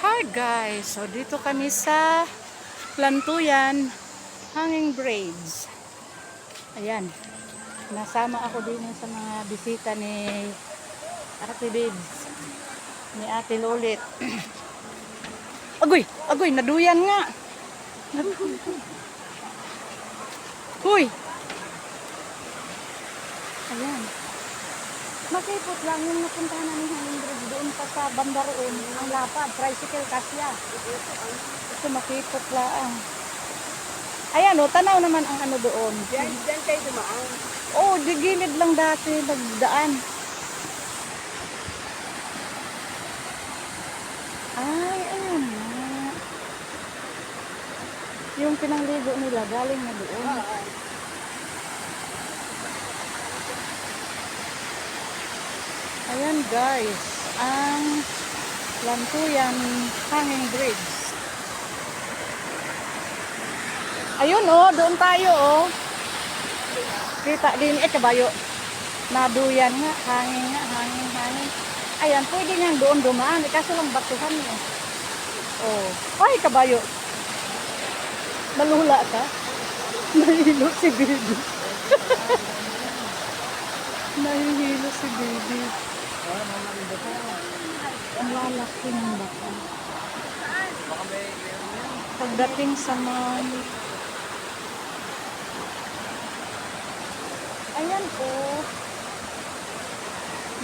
Hi guys, so dito kami sa Lantuyan Hanging Bridge. Ayan, nasama ako din sa mga bisita ni Ate Bibs, ni Ate Lolit. Agoy, agoy, naduyan nga. Uy! Ayan. Makipot lang yung napuntahan namin Hanging Bridge doon pa sa banda roon. Ang lapad, tricycle kasya. Ito makipot lang. Ayan o, tanaw naman ang ano doon. Diyan kayo dumaan. Oo, di gilid lang dati nagdaan. Ay, ayan na. Yung pinangligo nila, galing na doon. Ayan guys, ang Lantuyan Hanging Bridge. Ayun oh, doon tayo oh. Kita din kabayo. Naduyan nga, hangin nga, hangin. Ayan, pwede niyang doon dumaan. Kaso lang batuhan eh. Oh, ay kabayo. Nalula ka? Nahilo si baby. Nahihilo si baby. Ang lalaki ng baka. Pagdating sa ayan po.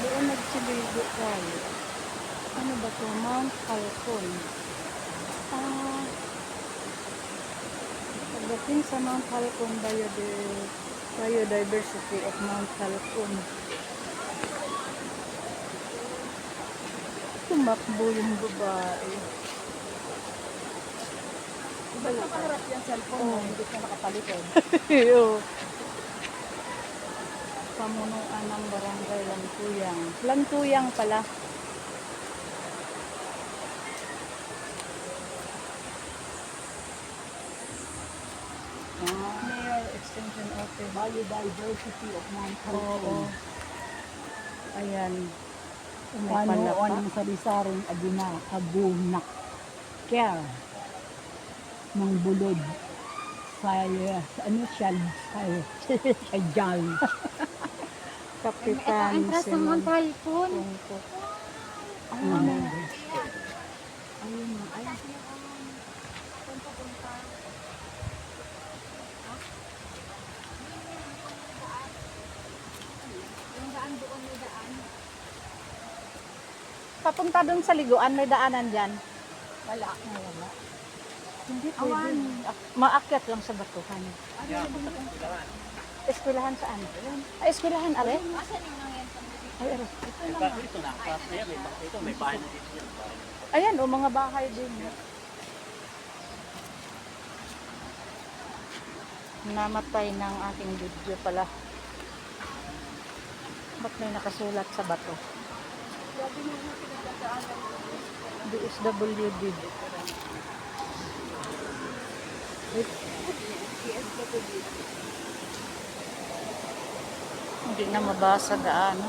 Doon nagsiligo tayo. Ano ba ito? Mount Falcon. Pagdating sa Mount Falcon, biodiversity of Mount Falcon. Tumakbo yung babae. Ba't nakaharap yung cellphone mo? Hindi ka nakapalikod. Oo. Pamunuan ng barangay Lantuyang. Lantuyang pala. Mayor Extension Office. Biodiversity of Mount Falcon. Oo. Ayan. May Ano palapa. ang sarisaring abunak care ng bulod sa ano siya sa jal. Kapitan Atras ng Mount Falcon. Ayun na. Papunta dun sa liguan, may daanan dyan. Wala. Hindi pwede. Maakyat lang sa batuhan. Eskwelahan saan? Ay, eskwelahan, are? Ay, are. Ito may bahay na dito. Ayan, o, mga bahay din. Namatay ng aking video pala. Ba't may nakasulat sa bato? DSWD. Hindi na mabasa gaano.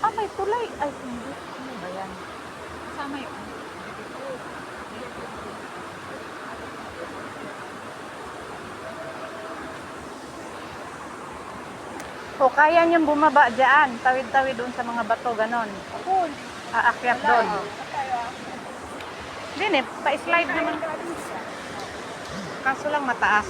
Ah, may tulay. Ay, hindi. Ano ba yan? Kasama yun. O, kaya niyong bumaba dyan. Tawid-tawid doon sa mga bato, ganon. Aakyat doon. Hindi pa-slide naman. Kaso lang mataas.